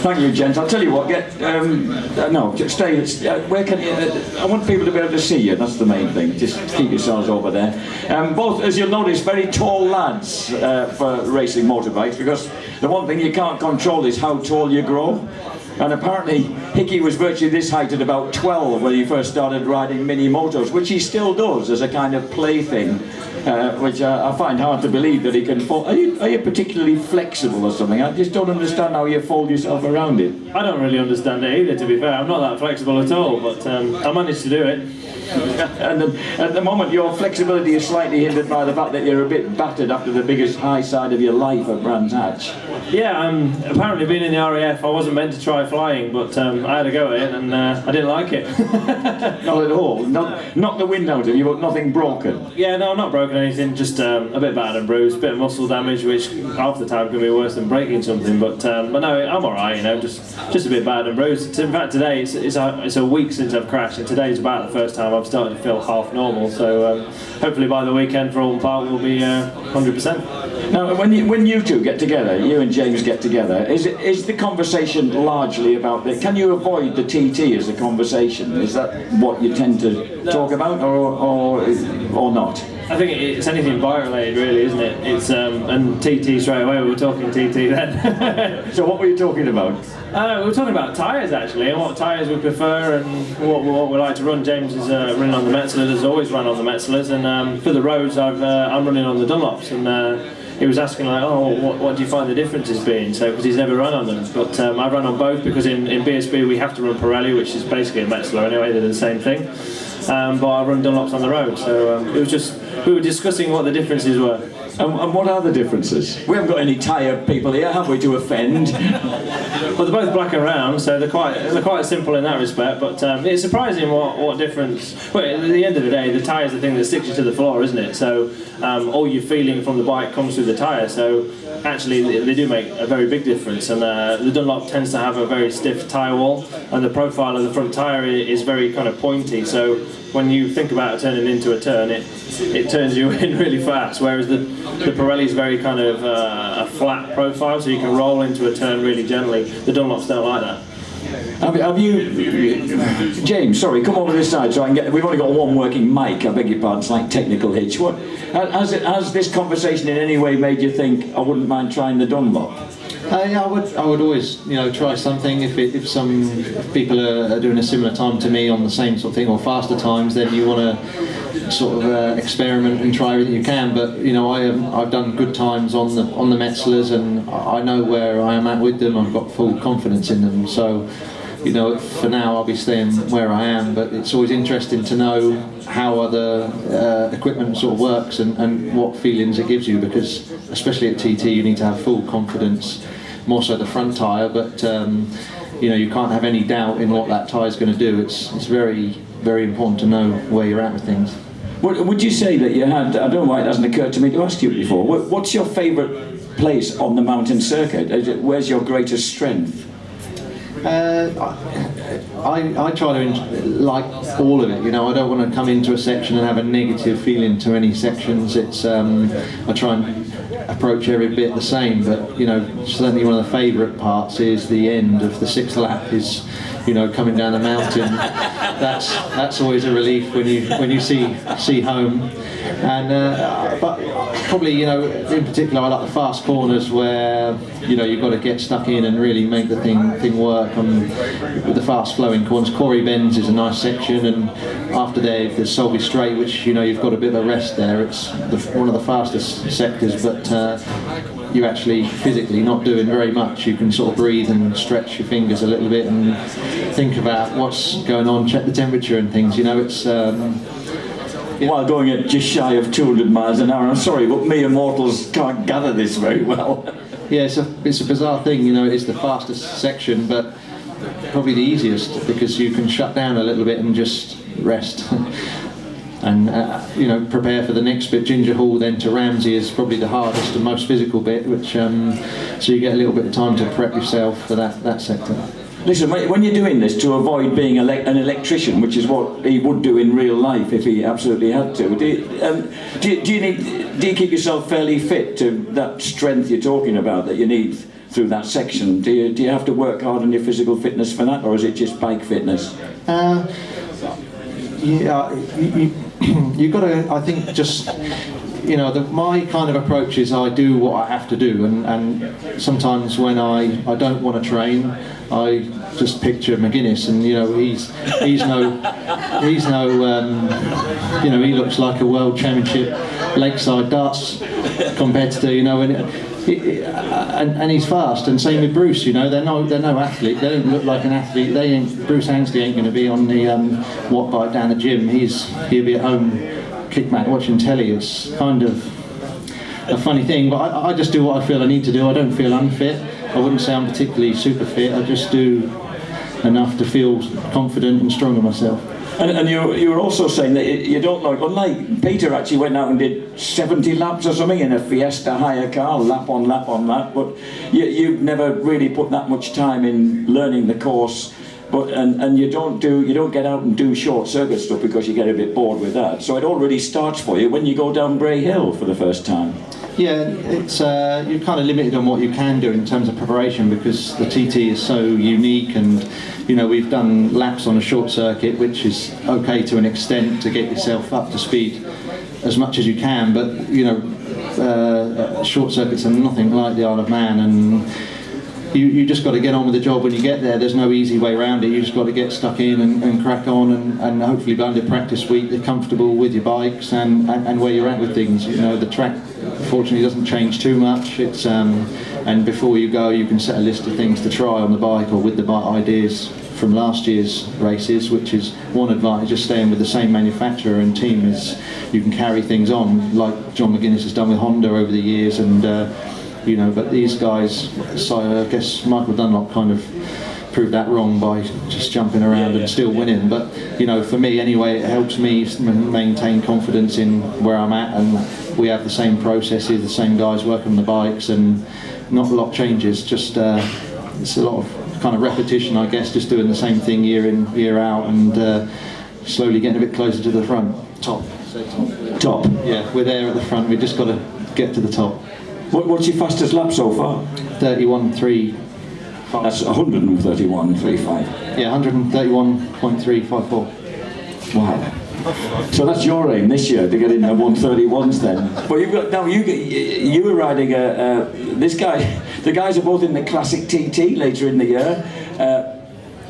Thank you, gents. I'll tell you what. Just stay. Where can you? I want people to be able to see you. That's the main thing. Just keep yourselves over there. Both, as you'll notice, very tall lads for racing motorbikes. Because the one thing you can't control is how tall you grow. And apparently, Hickey was virtually this height at about 12 when he first started riding mini motos, which he still does as a kind of plaything, which I find hard to believe that he can fold. Are you particularly flexible or something? I just don't understand how you fold yourself around it. I don't really understand it either, to be fair. I'm not that flexible at all, but I managed to do it. And at the moment, your flexibility is slightly hindered by the fact that you're a bit battered after the biggest high side of your life at Brands Hatch. Yeah, apparently being in the RAF, I wasn't meant to try flying, but I had a go at it, and I didn't like it. Not at all. Not the wind out of you, but nothing broken. Yeah, no, not broken anything. Just a bit battered and bruised, a bit of muscle damage, which half the time can be worse than breaking something. But no, I'm all right. You know, just a bit battered and bruised. In fact, today it's a week since I've crashed, and today's about the first time I've started to feel half normal. So hopefully by the weekend for Alton Park we'll be 100%. Now, when you two get together, you and James get together, is the conversation largely about can you avoid the TT as a conversation? Is that what you tend to talk about, or not? I think it's anything bike related, really, isn't it? It's and TT straight away. We were talking TT then. So what were you talking about? We were talking about tyres actually, and what tyres we prefer and what we like to run. James is running on the Metzlers, has always run on the Metzlers, and for the roads I'm running on the Dunlops. And he was asking like, what do you find the differences being? So because he's never run on them, but I run on both because in BSB we have to run Pirelli, which is basically a Metzler anyway. They're the same thing. But I run Dunlops on the road, so it was just we were discussing what the differences were. And what are the differences? We haven't got any tyre people here, have we, to offend? Well, they're both black and round, so they're quite simple in that respect. But it's surprising what difference. Well, at the end of the day, the tyre is the thing that sticks you to the floor, isn't it? So all your feeling from the bike comes through the tyre. So actually, they do make a very big difference. And the Dunlop tends to have a very stiff tyre wall, and the profile of the front tyre is very kind of pointy. So when you think about turning into a turn, it turns you in really fast. Whereas the Pirelli is very kind of a flat profile, so you can roll into a turn really gently. The Dunlops don't like that. Have you, James? Sorry, come over this side so I can get. We've only got one working mic. I beg your pardon. It's like technical hitch. What has this conversation in any way made you think I wouldn't mind trying the Dunlop? Yeah, I would always, try something. If some people are doing a similar time to me on the same sort of thing or faster times, then you want to sort of experiment and try everything you can. But I've done good times on the Metzlers, and I know where I am at with them. I've got full confidence in them. So, for now I'll be staying where I am. But it's always interesting to know how other equipment sort of works and what feelings it gives you, because especially at TT you need to have full confidence. More so the front tyre, but you can't have any doubt in what that tyre is going to do. It's very, very important to know where you're at with things. Would you say that you had, I don't know why it hasn't occurred to me to ask you before, what's your favourite place on the mountain circuit? Where's your greatest strength? I try to like all of it. I don't want to come into a section and have a negative feeling to any sections. It's I try and approach every bit the same, but certainly one of the favourite parts is the end of the sixth lap is coming down the mountain. That's always a relief when you see home. And but probably in particular I like the fast corners where you've got to get stuck in and really make the thing work. With the fast flowing corners, Corey Bends is a nice section, and after there's Solby Straight, which you've got a bit of a rest there. It's one of the fastest sectors, but you actually physically not doing very much. You can sort of breathe and stretch your fingers a little bit and think about what's going on, check the temperature and things. It's while going at just shy of 200 miles an hour. I'm sorry, but mere mortals can't gather this very well. Yeah, it's a bizarre thing. It's the fastest section, but probably the easiest, because you can shut down a little bit and just rest. And prepare for the next bit. Ginger Hall then to Ramsey is probably the hardest and most physical bit, which so you get a little bit of time to prep yourself for that sector. Listen, when you're doing this to avoid being an electrician, which is what he would do in real life if he absolutely had to, do you keep yourself fairly fit to that strength you're talking about that you need through that section? Do you have to work hard on your physical fitness for that, or is it just bike fitness? Yeah, you've got to, I think, just, you know, my kind of approach is I do what I have to do, and sometimes when I don't want to train, I just picture McGuinness, and you know, he's no you know, he looks like a world championship lakeside darts competitor, you know, and he's fast, and same with Bruce, you know, they're no athlete, they don't look like an athlete, Bruce Anstey ain't going to be on the watt bike down the gym, he'll be at home kickback watching telly. It's kind of a funny thing, but I just do what I feel I need to do. I don't feel unfit, I wouldn't say I'm particularly super fit, I just do enough to feel confident and strong in myself. And you were also saying that you don't like, unlike Peter actually went out and did 70 laps or something in a Fiesta hire car, lap on lap, but you've never really put that much time in learning the course, and you don't get out and do short circuit stuff because you get a bit bored with that. So it already starts for you when you go down Bray Hill for the first time. Yeah, it's you're kind of limited on what you can do in terms of preparation because the TT is so unique, and you know, we've done laps on a short circuit, which is okay to an extent to get yourself up to speed as much as you can, but you know, short circuits are nothing like the Isle of Man, and you just got to get on with the job when you get there. There's no easy way around it. You just got to get stuck in and crack on, and hopefully by the practice week you're comfortable with your bikes and where you're at with things. You know, the track fortunately doesn't change too much. It's and before you go, you can set a list of things to try on the bike or with the bike, ideas from last year's races, which is one advantage of staying with the same manufacturer and team, is you can carry things on like John McGuinness has done with Honda over the years, and you know, but these guys, so I guess Michael Dunlop kind of proved that wrong by just jumping around and still winning. But you know, for me anyway, it helps me maintain confidence in where I'm at, and we have the same processes, the same guys working on the bikes, and not a lot changes. Just it's a lot of kind of repetition, I guess, just doing the same thing year in, year out, and slowly getting a bit closer to the front. Top. Top. Yeah, we're there at the front. We've just got to get to the top. What's your fastest lap so far? 31.3. That's 131.35. Yeah, 131.354. Wow. So that's your aim this year, to get in the 131s then. But you've got, now you were riding this guy, the guys are both in the classic TT later in the year.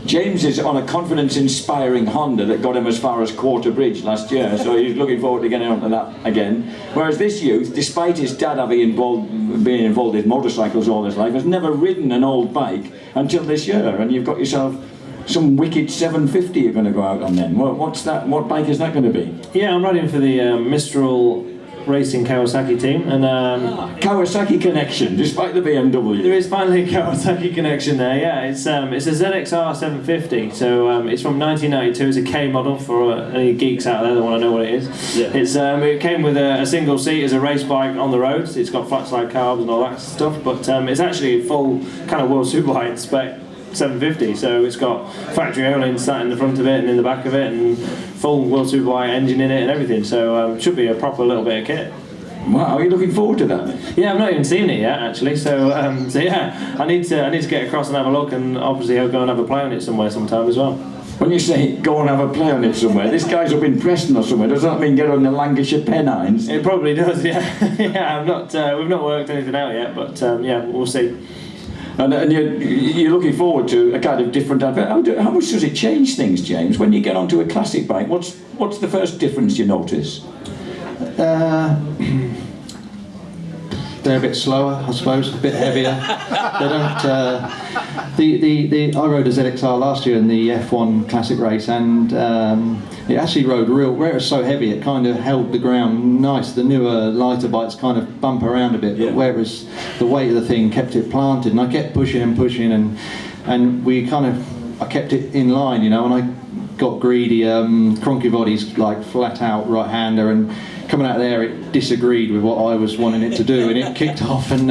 James is on a confidence-inspiring Honda that got him as far as Quarter Bridge last year, so he's looking forward to getting onto that again. Whereas this youth, despite his dad being involved in motorcycles all his life, has never ridden an old bike until this year, and you've got yourself some wicked 750 you're going to go out on then. What's that? What bike is that going to be? Yeah, I'm riding for the Mistral Racing Kawasaki team, and Kawasaki connection, despite the BMW. There is finally a Kawasaki connection there. Yeah, it's a ZXR 750. So it's from 1992. It's a K model for any geeks out there that want to know what it is. Yeah. It's it came with a single seat as a race bike on the roads. It's got flat slide carbs and all that stuff, but it's actually a full kind of World Superbike spec 750, so it's got factory Olin sat in the front of it and in the back of it, and full World Superbike engine in it and everything, so it should be a proper little bit of kit. Wow, are you looking forward to that? Yeah, I've not even seen it yet actually, so yeah, I need to get across and have a look, and obviously I'll go and have a play on it somewhere sometime as well. When you say go and have a play on it somewhere, this guy's up in Preston or somewhere, does that mean get on the Lancashire Pennines? It probably does, yeah. Yeah, we've not worked anything out yet, but yeah, we'll see. And you're looking forward to a kind of different advert. How much does it change things, James, when you get onto a classic bike? What's the first difference you notice? They're a bit slower, I suppose, a bit heavier. They don't. I rode a ZXR last year in the F1 Classic race, and it actually rode where it was so heavy, it kind of held the ground nice. The newer, lighter bikes kind of bump around a bit, but where it was, the weight of the thing kept it planted, and I kept pushing and pushing, and we kind of, I kept it in line, you know, and got greedy. Cronky Body's like flat out right-hander, and coming out there it disagreed with what I was wanting it to do, and it kicked off, and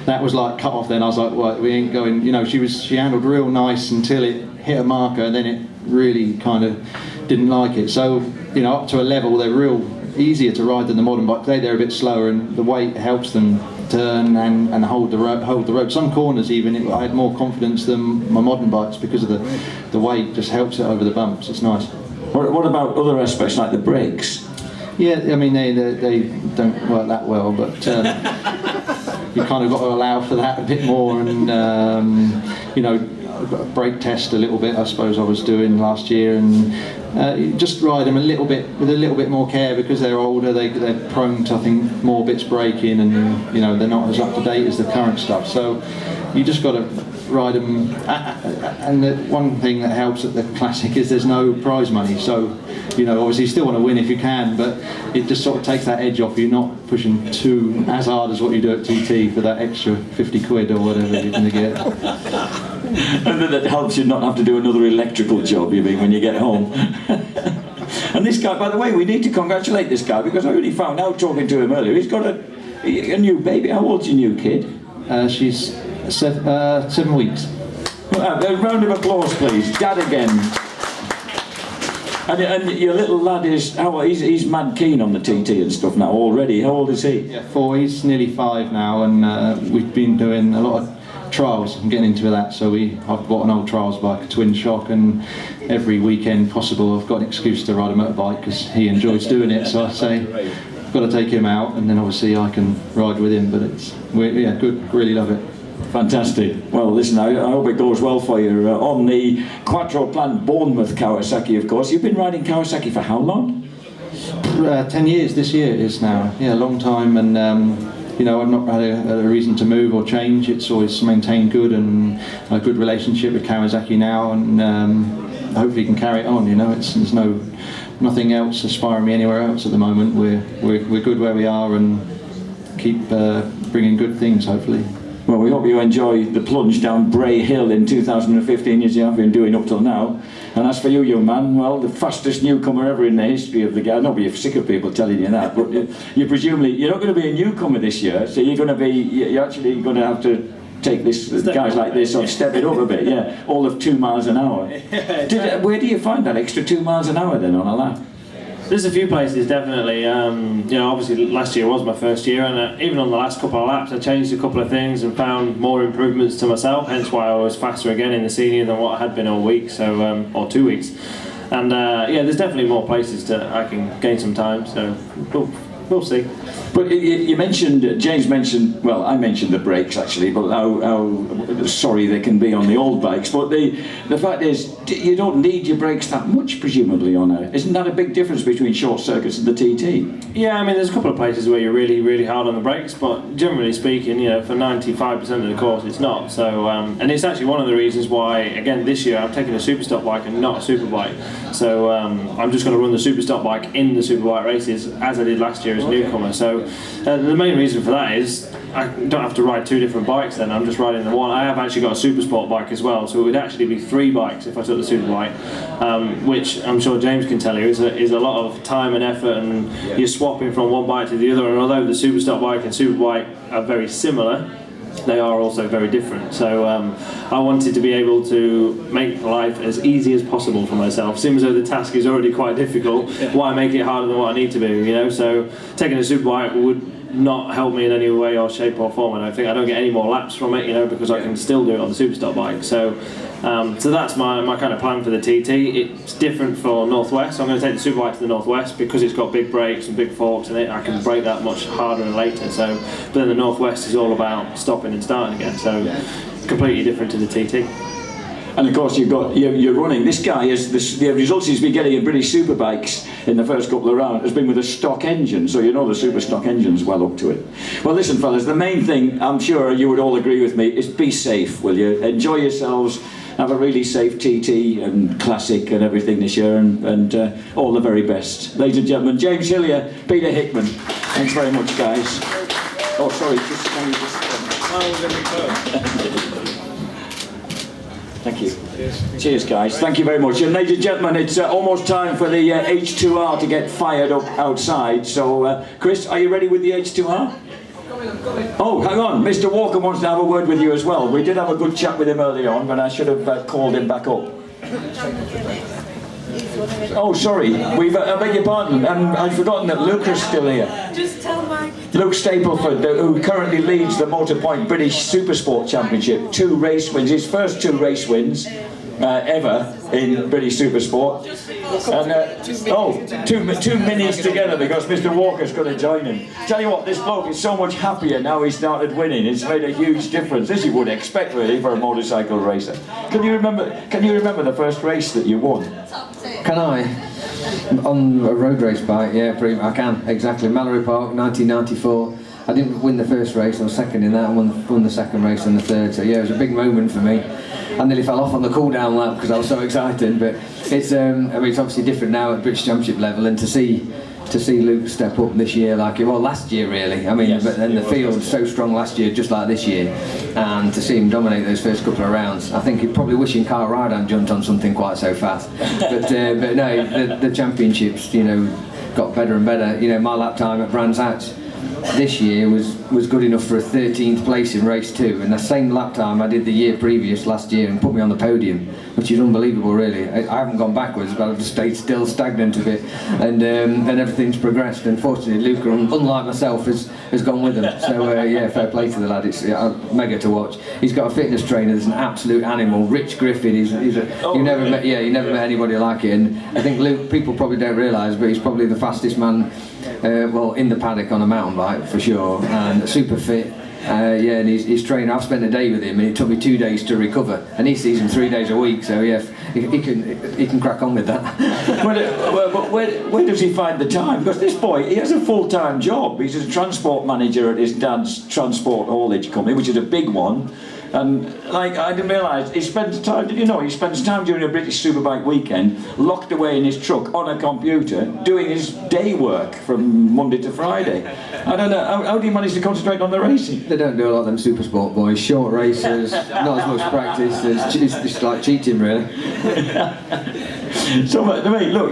that was like cut off then. I was like, well, we ain't going, you know, she handled real nice until it hit a marker, and then it really kind of didn't like it. So, you know, up to a level they're real easier to ride than the modern bike. They're a bit slower, and the weight helps them turn and hold the road. Some corners even, I had more confidence than my modern bikes because of the weight just helps it over the bumps. It's nice. What about other aspects like the brakes? Yeah, I mean they don't work that well, but you kind of got to allow for that a bit more, and you know, I've got a brake test a little bit, I suppose I was doing last year, and you just ride them a little bit with a little bit more care because they're older. They're prone to, I think, more bits breaking, and you know, they're not as up to date as the current stuff. So you just got to ride them. And the one thing that helps at the Classic is there's no prize money. So you know, obviously you still want to win if you can, but it just sort of takes that edge off. You're not pushing as hard as what you do at TT for that extra 50 quid or whatever you're going to get. And then that helps you not have to do another electrical job, you mean, when you get home. And this guy, by the way, we need to congratulate this guy, because I really found out talking to him earlier, he's got a new baby. How old's your new kid? She's 7 weeks. A round of applause, please. Dad again. And your little lad is, he's mad keen on the TT and stuff now already. How old is he? Yeah, 4. He's nearly 5 now, and we've been doing a lot of trials and getting into that. So I've bought an old trials bike, a twin shock, and every weekend possible I've got an excuse to ride a motorbike because he enjoys doing it. So I say, I've got to take him out, and then obviously I can ride with him. But yeah, good, really love it. Fantastic. Well, listen, I hope it goes well for you. On the Quattro plant, Bournemouth Kawasaki, of course. You've been riding Kawasaki for how long? 10 years this year it is now. Yeah, a long time, and you know, I've not had a reason to move or change. It's always maintained good, and a good relationship with Kawasaki now, and hopefully can carry it on. You know, there's nothing else aspiring me anywhere else at the moment. We're good where we are, and keep bringing good things, hopefully. Well, we hope you enjoy the plunge down Bray Hill in 2015 as you have been doing up till now. And as for you, young man, well, the fastest newcomer ever in the history of the game. I know you're sick of people telling you that, but you're not going to be a newcomer this year, so you're actually going to have to take guys like this on, step it up a bit, yeah, all of 2 miles an hour. Where do you find that extra 2 miles an hour then on a lap? There's a few places, definitely. You know, obviously last year was my first year, and even on the last couple of laps I changed a couple of things and found more improvements to myself, hence why I was faster again in the senior than what I had been all week, so or 2 weeks. And yeah, there's definitely more places I can gain some time, so we'll see. But you mentioned, James mentioned, well, I mentioned the brakes actually, but how sorry they can be on the old bikes. But the fact is, you don't need your brakes that much, presumably, on it. Isn't that a big difference between short circuits and the TT? Yeah, I mean, there's a couple of places where you're really, really hard on the brakes, but generally speaking, you know, for 95% of the course, it's not. So, and it's actually one of the reasons why, again, this year I've taken a super stock bike and not a super bike. So I'm just going to run the super stock bike in the super bike races as I did last year as a newcomer. So the main reason for that is I don't have to ride 2 different bikes then, I'm just riding the one. I have actually got a super sport bike as well, so it would actually be 3 bikes if I took the super bike, which I'm sure James can tell you is a lot of time and effort, and you're swapping from one bike to the other, and although the super stock bike and super bike are very similar, they are also very different. So I wanted to be able to make life as easy as possible for myself. Seems as though the task is already quite difficult, why make it harder than what I need to be, you know? So taking a super bike would not help me in any way or shape or form, and I think I don't get any more laps from it, you know, because I can still do it on the superstock bike. So so that's my kind of plan for the TT. It's different for Northwest, so I'm going to take the super bike to the Northwest because it's got big brakes and big forks in it. I can brake that much harder and later. So, but then the Northwest is all about stopping and starting again, so completely different to the TT. And of course you're running. This guy is the results he's been getting in British Superbikes in the first couple of rounds has been with a stock engine, so you know the super stock engine's well up to it. Well, listen, fellas, the main thing, I'm sure you would all agree with me, is be safe, will you? Enjoy yourselves. Have a really safe TT and Classic and everything this year, and all the very best. Ladies and gentlemen, James Hillier, Peter Hickman. Thanks very much, guys. Oh, sorry, just. Thank you. Cheers, guys. Thank you very much. And ladies and gentlemen, it's almost time for the H2R to get fired up outside. So, Chris, are you ready with the H2R? Oh, hang on. Mr. Walker wants to have a word with you as well. We did have a good chat with him early on, but I should have called him back up. Oh, sorry. I beg your pardon. I'd forgotten that Luke is still here. Just tell Mike. Luke Stapleford, who currently leads the Motorpoint British Supersport Championship. 2 race wins. His first 2 race wins ever in British Supersport. And two minis together because Mr. Walker's going to join him. Tell you what, this bloke is so much happier now he started winning. It's made a huge difference, as you would expect really for a motorcycle racer. Can you remember the first race that you won? Can I? On a road race bike, yeah, I can, exactly. Mallory Park, 1994. I didn't win the first race, I was second in that, I won the second race and the third, so yeah, it was a big moment for me. I nearly fell off on the cool-down lap because I was so excited, but it's, I mean, it's obviously different now at British Championship level, and to see Luke step up this year like he was last year really. I mean, yes, but then the field was so strong last year, just like this year, and to see him dominate those first couple of rounds, I think he's probably wishing Kyle Ryder jumped on something quite so fast. But no, the championships, you know, got better and better. You know, my lap time at Brands Hatch this year was good enough for a 13th place in race 2, and the same lap time I did the year previous last year, and put me on the podium, which is unbelievable really. I haven't gone backwards, but I've just stayed still, stagnant a bit, and everything's progressed. Unfortunately, Luca, unlike myself, has gone with them. So yeah, fair play to the lad. It's mega to watch. He's got a fitness trainer that's an absolute animal. Rich Griffin, you never met anybody like it. And I think Luke, people probably don't realise, but he's probably the fastest man, well, in the paddock on a mountain bike for sure, and super fit. Yeah, and he's trained. I've spent a day with him, and it took me 2 days to recover, and he sees him 3 days a week. So yeah, he can crack on with that. But where does he find the time? Because this boy, he has a full-time job. He's a transport manager at his dad's transport haulage company, which is a big one. And like, I didn't realise, he spends time, did you know, he spends time during a British Superbike weekend locked away in his truck on a computer doing his day work from Monday to Friday. I don't know, how do you manage to concentrate on the racing? They don't do a lot of them super sport boys, short races, not as much practice, it's just like cheating really. So, mate, look,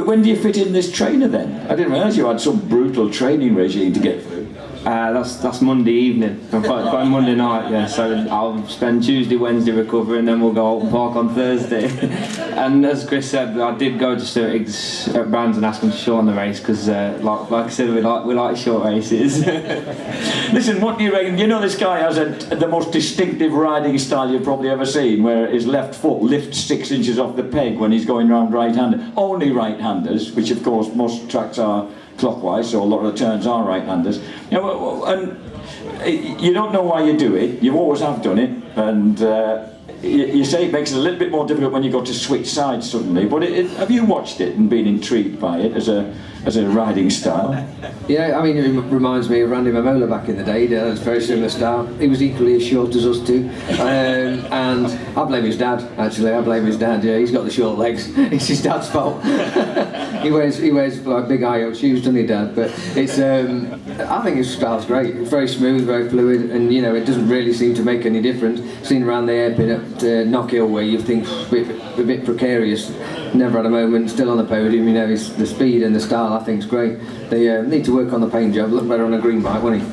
when do you fit in this trainer then? I didn't realise you had some brutal training regime to get through. That's Monday evening. I'm going Monday night, yeah. So I'll spend Tuesday, Wednesday recovering, then we'll go out and park on Thursday. And as Chris said, I did go to Sturtix at Brands and ask him to shorten the race because, like I said, we like short races. Listen, what do you reckon? You know, this guy has the most distinctive riding style you've probably ever seen, where his left foot lifts 6 inches off the peg when he's going round right-handed. Only right-handers, which of course most tracks are clockwise, so a lot of the turns are right-handers. You know, and you don't know why you do it. You always have done it, and you say it makes it a little bit more difficult when you got to switch sides suddenly. But have you watched it and been intrigued by it as a riding style? Yeah, I mean, it reminds me of Randy Mamola back in the day. He had a very similar style. He was equally as short as us two, and I blame his dad. Actually, I blame his dad. Yeah, he's got the short legs. It's his dad's fault. he wears like big high-heel shoes, doesn't he, Dad? But it's I think his style's great. It's very smooth, very fluid, and you know, it doesn't really seem to make any difference. Seen around the airpin at Knockhill where you think a bit precarious. Never had a moment, still on the podium. You know, the speed and the style I think is great. They need to work on the paint job. Look better on a green bike, wouldn't he?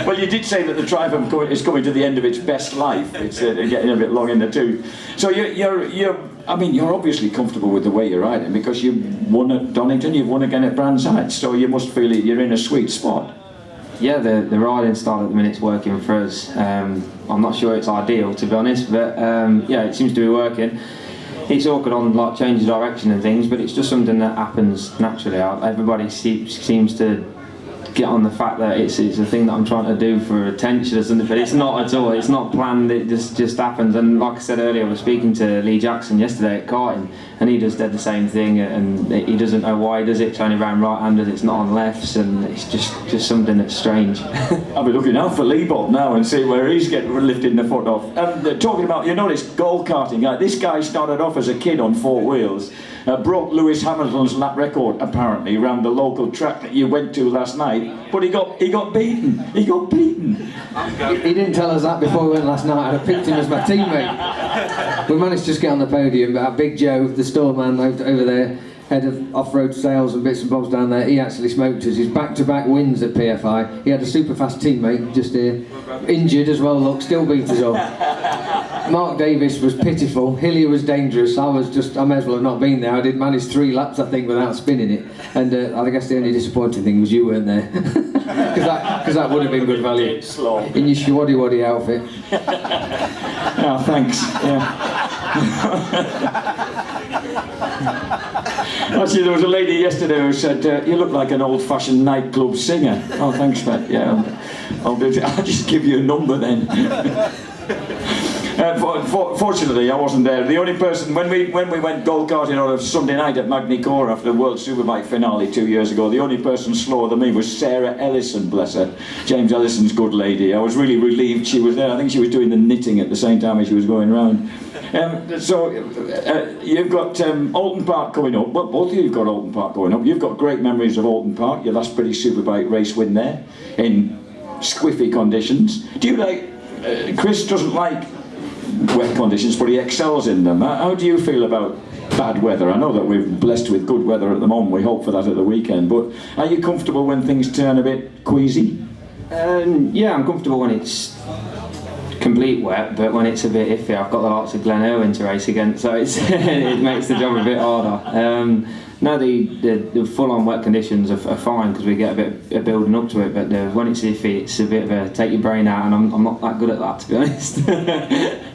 Well, you did say that the Triumph is coming to the end of its best life. It's getting a bit long in the tooth. So you're obviously comfortable with the way you're riding because you've won at Donington, you've won again at Brands Hatch, so you must feel you're in a sweet spot. Yeah, the riding style at the minute's working for us. I'm not sure it's ideal, to be honest, but yeah, it seems to be working. It's awkward on like change of direction and things, but it's just something that happens naturally. Everybody seems to get on the fact that it's a thing that I'm trying to do for attention or something, but it's not at all. It's not planned. It just happens. And like I said earlier, I was speaking to Lee Jackson yesterday at karting, and he just did the same thing, and he doesn't know why he does it. It's only around right-handed. It's not on lefts, and it's just something that's strange. I'll be looking out for Lee Bob now and see where he's lifting the foot off. And talking about, you notice, go-karting. This guy started off as a kid on 4 wheels. broke Lewis Hamilton's lap record apparently around the local track that you went to last night. But he got beaten. He got beaten. He didn't tell us that before we went last night. I picked him as my teammate. We managed to just get on the podium, but our Big Joe, the store man over there, head of off-road sales and bits and bobs down there, he actually smoked us. His back-to-back wins at PFI. He had a super fast teammate just here, injured as well, look, still beat us all. Mark Davis was pitiful, Hillier was dangerous, I may as well have not been there. I did manage 3 laps I think without spinning it, and I guess the only disappointing thing was you weren't there. Because that would have been good value. In your Shwaddy outfit. Oh, thanks. Yeah. Actually, there was a lady yesterday who said, you look like an old-fashioned nightclub singer. Oh, thanks, Matt. Yeah, I'll just give you a number then. Fortunately, I wasn't there. The only person, when we went go-karting on a Sunday night at Magny Cora after the World Superbike finale 2 years ago, the only person slower than me was Sarah Ellison, bless her. James Ellison's good lady. I was really relieved she was there. I think she was doing the knitting at the same time as she was going round. You've got Alton Park coming up. Well, both of you have got Alton Park going up. You've got great memories of Alton Park, your last British Superbike race win there, in squiffy conditions. Do you like, Chris doesn't like wet conditions, but he excels in them. How do you feel about bad weather? I know that we're blessed with good weather at the moment, we hope for that at the weekend, but are you comfortable when things turn a bit queasy? Yeah, I'm comfortable when it's complete wet, but when it's a bit iffy, I've got the likes of Glen Irwin to race against, so it makes the job a bit harder. No, the full-on wet conditions are fine because we get a bit of building up to it, but when it's iffy, it's a bit of a take your brain out, and I'm not that good at that, to be honest.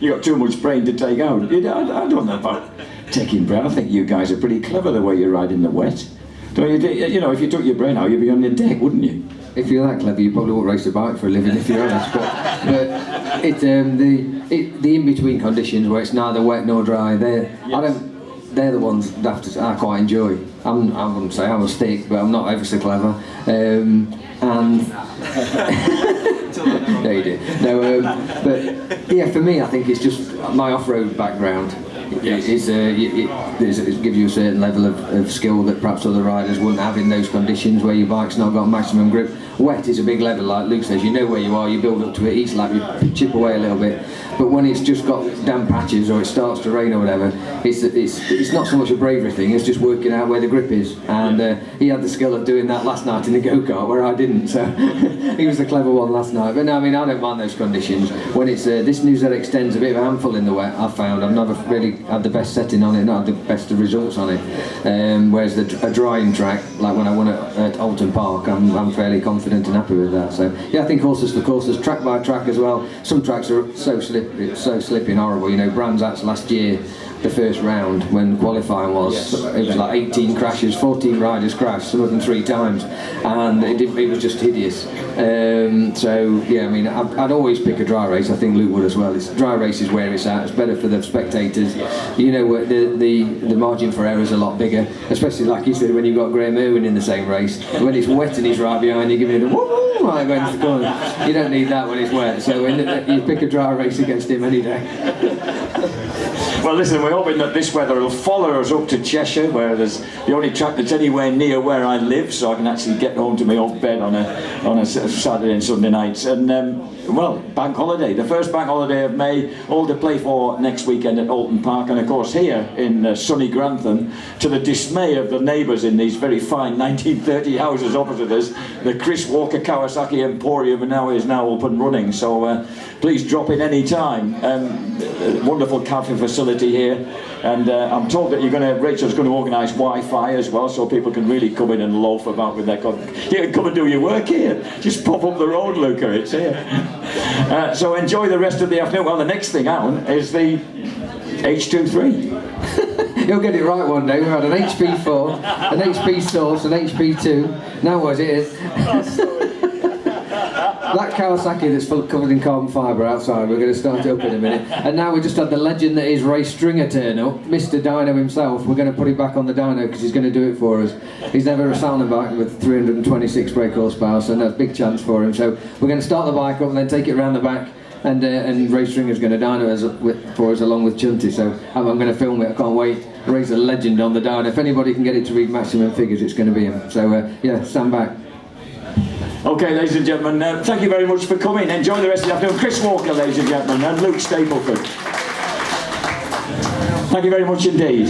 You got too much brain to take out. I don't know about taking brain. I think you guys are pretty clever the way you ride in the wet. Don't you? You know, if you took your brain out, you'd be on your deck, wouldn't you? If you're that clever, you probably won't race a bike for a living, if you're honest. But the in-between conditions where it's neither wet nor dry, they're the ones that I quite enjoy. I wouldn't say I'm a stick, but I'm not ever so clever. And no, you did. No, but yeah, for me, I think it's just my off-road background. It gives you a certain level of skill that perhaps other riders wouldn't have in those conditions where your bike's not got maximum grip. Wet is a big level, like Luke says, you know where you are, you build up to it, each lap you chip away a little bit. But when it's just got damp patches or it starts to rain or whatever, it's not so much a bravery thing, it's just working out where the grip is. And he had the skill of doing that last night in the go-kart where I didn't, so he was the clever one last night. But no, I mean, I don't mind those conditions. When it's this new Z Extend's a bit of a handful in the wet, I've found. I've never really had the best setting on it, not had the best of results on it. Whereas a drying track, like when I won at Alton Park, I'm fairly confident and happy with that. So yeah, I think horses for courses, track by track as well. Some tracks are so slippy and horrible. You know, Brands Hatch last year, the first round when qualifying was, it was like 18 crashes, 14 riders crashed, some of them 3 times, and it was just hideous. So yeah, I mean, I'd always pick a dry race. I think Luke would as well. Dry race is where it's at. It's better for the spectators. You know, the margin for error is a lot bigger, especially like you said when you've got Graham Irwin in the same race. When it's wet and he's right behind you, giving it a woo right going to the corner. You don't need that when it's wet. So you pick a dry race against him any day. Well, listen, we're hoping that this weather will follow us up to Cheshire, where there's the only track that's anywhere near where I live, so I can actually get home to my own bed on a Saturday and Sunday nights. And well, bank holiday, the first bank holiday of May, all to play for next weekend at Alton Park, and of course here in sunny Grantham, to the dismay of the neighbours in these very fine 1930 houses opposite us, the Chris Walker Kawasaki Emporium is now up and running. So please drop in any time. Wonderful cafe facility here, and I'm told that Rachel's going to organise Wi-Fi as well, so people can really come in and loaf about with their you can come and do your work here. Just pop up the road, Luca, it's here. So enjoy the rest of the afternoon. Well, the next thing on is the H23. You'll get it right one day. We've had an HP4, an HP Source, an HP2. Now what it is? That Kawasaki that's covered in carbon fibre outside, we're going to start it up in a minute. And now we just had the legend that is Ray Stringer turn up, Mr. Dyno himself. We're going to put him back on the dyno because he's going to do it for us. He's never sat on a bike with 326 brake horsepower, so no big chance for him. So we're going to start the bike up and then take it around the back and Ray Stringer's going to dyno for us along with Chunty, so I'm going to film it. I can't wait. Ray's a legend on the dyno. If anybody can get it to read maximum figures, it's going to be him. So yeah, stand back. Okay, ladies and gentlemen, thank you very much for coming. Enjoy the rest of the afternoon. Chris Walker, ladies and gentlemen, and Luke Stapleford. Thank you very much indeed.